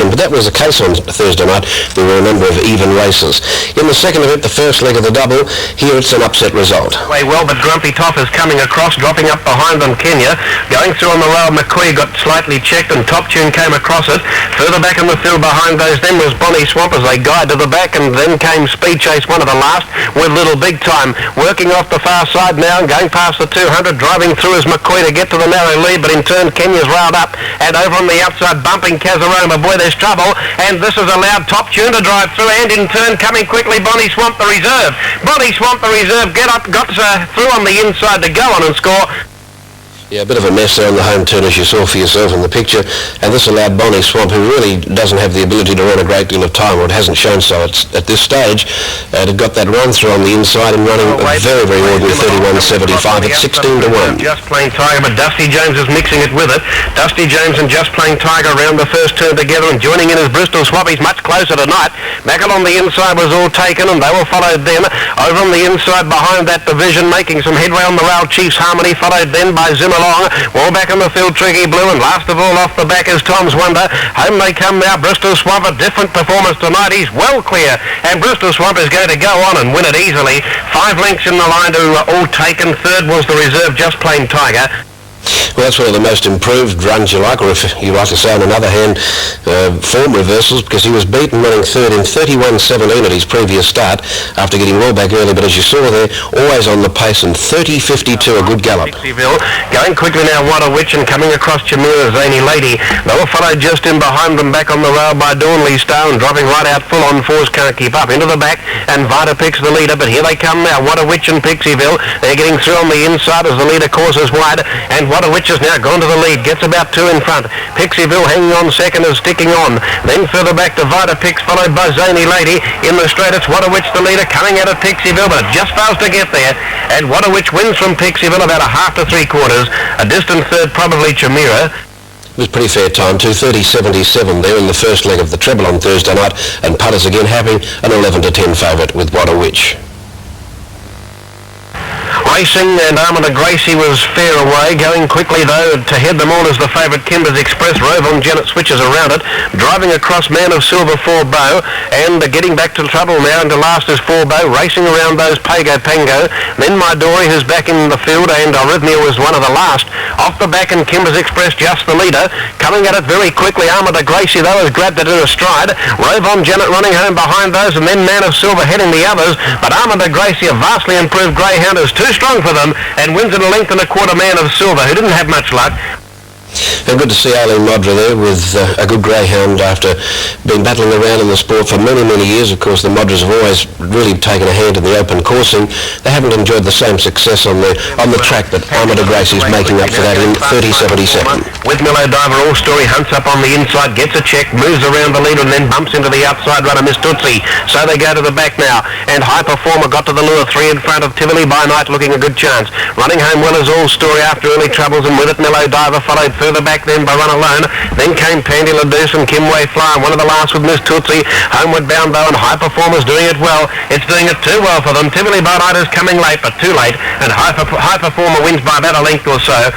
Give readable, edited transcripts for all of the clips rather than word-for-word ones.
But that was the case on Thursday night. There were a number of even races. In the second event, the first leg of the double, here it's an upset result. Way well, but Grumpy Top is coming across, dropping up behind on Kenya. Going through on the rail, McQueen got slightly checked and Top Tune came across it. Further back in the field behind those then was Bonnie Swamp as they guide to the back, and then came Speed Chase, one of the last, with Little Big Time. Working off the far side now and going past the 200, driving through as McQueen to get to the narrow lead, but in turn Kenya's railed up, and over on the outside bumping Casaroma. Boy, there's trouble, and this has allowed Top Tune to drive through, and in turn coming quickly Bonnie Swamp the reserve. Bonnie Swamp the reserve got through on the inside to go on and score. Yeah, a bit of a mess there on the home turn, as you saw for yourself in the picture, and this allowed Bonnie Swamp, who really doesn't have the ability to run a great deal of time, or it hasn't shown so at this stage, to got that run through on the inside and running a very, very ordinary 31.75 at 16 to 1. Just Plain Tiger, but Dusty James is mixing it with it. Dusty James and Just Plain Tiger round the first turn together, and joining in as Bristol Swappies much closer tonight. Back along the inside was all taken, and they were followed then. Over on the inside behind that division, making some headway on the rail, Chiefs Harmony, followed then by Zimmer Long. Well back in the field, Tricky Blue, and last of all off the back is Tom's Wonder. Home they come now. Bristol Swamp, a different performance tonight. He's well clear, and Bristol Swamp is going to go on and win it easily. 5 lengths in the line to all taken. Third was the reserve Just Plain Tiger. Well, that's one of the most improved runs you like, or if you like to say on another hand, form reversals, because he was beaten running third in 31.17 at his previous start after getting well back early, but as you saw there, always on the pace, and 30.52, a good gallop. Going quickly now, Wotta Witch, and coming across Chamira, Zany Lady. They were followed just in behind them back on the rail by Dawnley Star, and dropping right out full on fours, can't keep up. Into the back, and Vita picks the leader, but here they come now, Wotta Witch and Pixieville. They're getting through on the inside as the leader courses wide, and Wotta Witch has now gone to the lead, gets about 2 in front. Pixieville hanging on second is sticking on. Then further back to Vita Pix, followed by Zany Lady. In the straight, it's Wotta Witch the leader, coming out of Pixieville, but it just fails to get there. And Wotta Witch wins from Pixieville about a half to 3/4. A distant third, probably Chamira. It was pretty fair time too, 30.77 there in the first leg of the treble on Thursday night, and putters again having an 11 to 10 favourite with Wotta Witch. Racing, and Almondor Gracie was fair away. Going quickly though to head them all is the favourite Kimber's Express. Rovon Janet switches around it, driving across Man of Silver 4-Bow, and getting back to trouble now, and to last is 4-Bow, racing around those Pago Pango. Then My Dory, who's back in the field, and Arrhythmia was one of the last. Off the back, and Kimber's Express just the leader, coming at it very quickly. Almondor Gracie though has grabbed it in a stride. Rovon Janet running home behind those, and then Man of Silver heading the others, but Almondor Gracie, a vastly improved Greyhound, is too strong for them, and wins in a length and a quarter. Man of Silver, who didn't have much luck. Good to see Aileen Modra there with a good greyhound after being battling around in the sport for many, many years. Of course, the Modras have always really taken a hand in the open coursing. They haven't enjoyed the same success on the track, but Almondor Gracie's making up for that in 30.77. With Mellow Diver, All Story hunts up on the inside, gets a check, moves around the leader, and then bumps into the outside runner, Miss Tootsie. So they go to the back now, and Hyperforma got to the lure, 3 in front of Tivoli by Night, looking a good chance. Running home well as All Story after early troubles, and with it Mellow Diver followed further back then by Run Alone. Then came Pandy Laduce and Kimway Fly, one of the last with Miss Tootsie. Homeward bound though, and Hyperforma's doing it well. It's doing it too well for them. Tivoli by Night is coming late, but too late, and Hyperforma wins by about a length or so.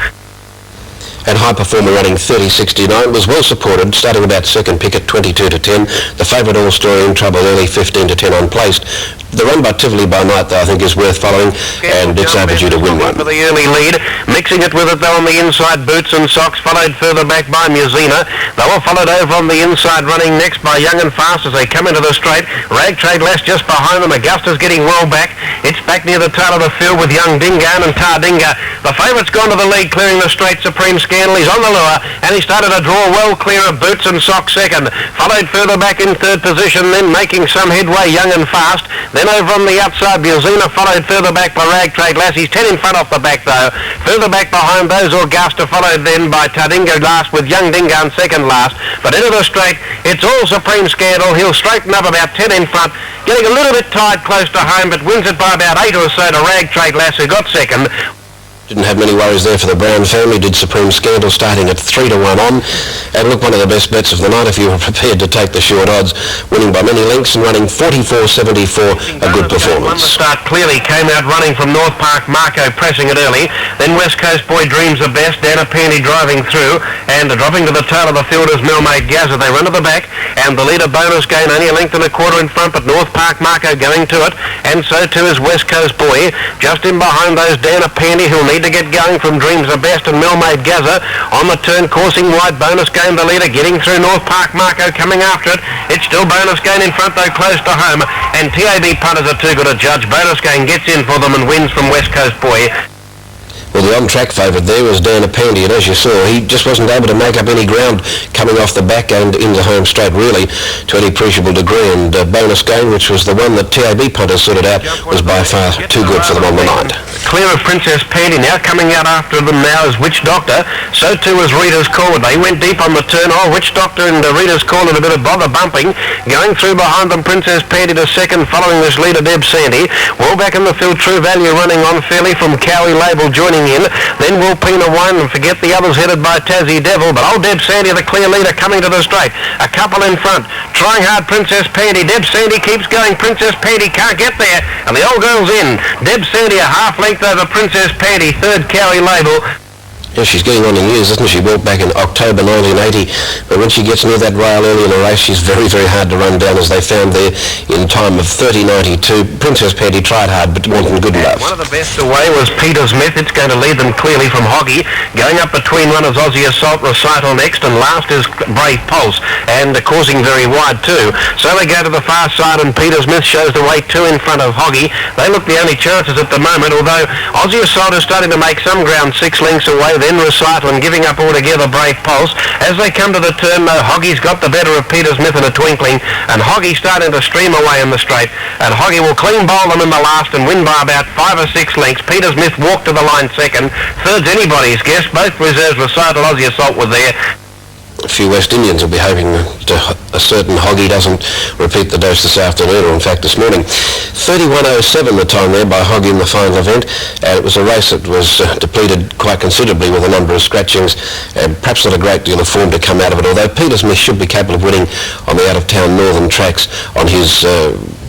And Hyperforma running 30.69 was well supported, starting about second pick at 22 to 10. The favourite All Story in trouble early, 15 to 10 unplaced. The run by Tivoli by Night, though, I think is worth following, and it's overdue to win one. For the early lead, mixing it with it though on the inside, Boots and Socks, followed further back by Musina. They were followed over on the inside, running next by Young and Fast as they come into the straight. Ragtrade Lass just behind them. Augusta's getting well back. It's back near the tail of the field with Young Dingaan and Tardinga. The favourite's gone to the lead, clearing the straight. Supreme Scandal, he's on the lure, and he started to draw well clear of Boots and Socks second. Followed further back in third position, then making some headway, Young and Fast. Then over on the outside, Musina, followed further back by Ragtrade Lass. He's 10 in front off the back though. Further back behind those, Augusta, followed then by Tardinga last with Young Dingaan second last. But into the straight, it's all Supreme Scandal. He'll straighten up about 10 in front, getting a little bit tight close to home, but wins it by about 8 or so to Ragtrade Lass, who got second. Didn't have many worries there for the Brown family. Did Supreme Scandal starting at 3-1 on. And look, one of the best bets of the night if you were prepared to take the short odds, winning by many lengths and running 44.74, a good performance. The start clearly came out running from North Park, Marco pressing it early. Then West Coast Boy Dreams the best. Dana Penny driving through and dropping to the tail of the field is Millmaid Gazza. They run to the back and the leader Bonus Gain only a length and a quarter in front, but North Park Marco going to it, and so too is West Coast Boy. Just in behind those Dana Penny who'll need to get going from Dreams the best and Millmaid Gazza on the turn, coursing wide. Bonus Gain the leader, getting through North Park Marco coming after it. It's still Bonus Gain in front though, close to home, and TAB punters are too good a judge. Bonus Gain gets in for them and wins from West Coast Boy. Well, the on-track favourite there was Dana Pandy, and as you saw, he just wasn't able to make up any ground coming off the back and into home straight, really, to any appreciable degree. And Bonus Gain, which was the one that TAB punters sorted out, was by far too good for them on the night. Clear of Princess Pandy now. Coming out after them now is Witch Doctor. So too is Rita's Call. They went deep on the turn. Oh, Witch Doctor and Rita's Call in a bit of bother bumping. Going through behind them, Princess Pandy to second, following this leader Debsandee. Well back in the field, True Value running on fairly from Cowie Label joining in. Then Wilpena One, and forget the others headed by Tassie Devil, but old Debsandee the clear leader coming to the straight. A couple in front, trying hard Princess Pandy. Debsandee keeps going. Princess Pandy can't get there, and the old girl's in. Debsandee a half length over Princess Pandy, third Cowie Label. Yeah, she's getting on in years, isn't she? She walked back in October 1980, but when she gets near that rail early in a race, she's very, very hard to run down, as they found there in time of 30.92. Princess Patty tried hard, but wasn't good enough. One of the best away was Peter Smith. It's going to lead them clearly from Hoggy. Going up between runners Aussie Assault Recital next, and last is Brave Pulse, and coursing very wide too. So they go to the far side, and Peter Smith shows the way two in front of Hoggy. They look the only chances at the moment, although Aussie Assault is starting to make some ground 6 lengths away. Then Recital and giving up altogether Brave Pulse. As they come to the turn, though, Hoggy's got the better of Peter Smith in a twinkling, and Hoggy starting to stream away in the straight, and Hoggy will clean bowl them in the last and win by about 5 or 6 lengths. Peter Smith walked to the line second. Third's anybody's guess. Both reserves, Recital, Aussie Assault were there. A few West Indians will be hoping that a certain Hoggy doesn't repeat the dose this afternoon, or in fact this morning. 31.07 the time there by Hoggy in the final event, and it was a race that was depleted quite considerably with a number of scratchings, and perhaps not a great deal of form to come out of it, although Peter Smith should be capable of winning on the out-of-town northern tracks on his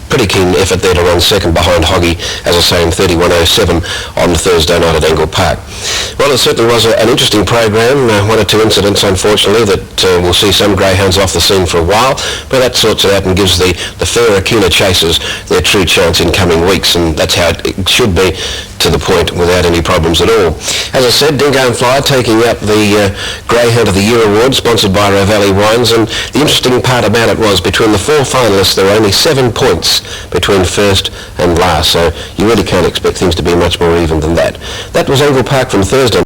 pretty keen effort there to run second behind Hoggy, as I say, in 31.07 on Thursday night at Engle Park. Well, it certainly was an interesting program. One or two incidents, unfortunately, that we'll see some greyhounds off the scene for a while, but that sorts it out and gives the fairer, keener chasers their true chance in coming weeks, and that's how it should be, to the point, without any problems at all. As I said, Dingo and Flyer taking up the Greyhound of the Year award, sponsored by Ravelli Wines, and the interesting part about it was between the 4 finalists there were only 7 points between first and last, so you really can't expect things to be much more even than that. That was Engle Park from Thursday.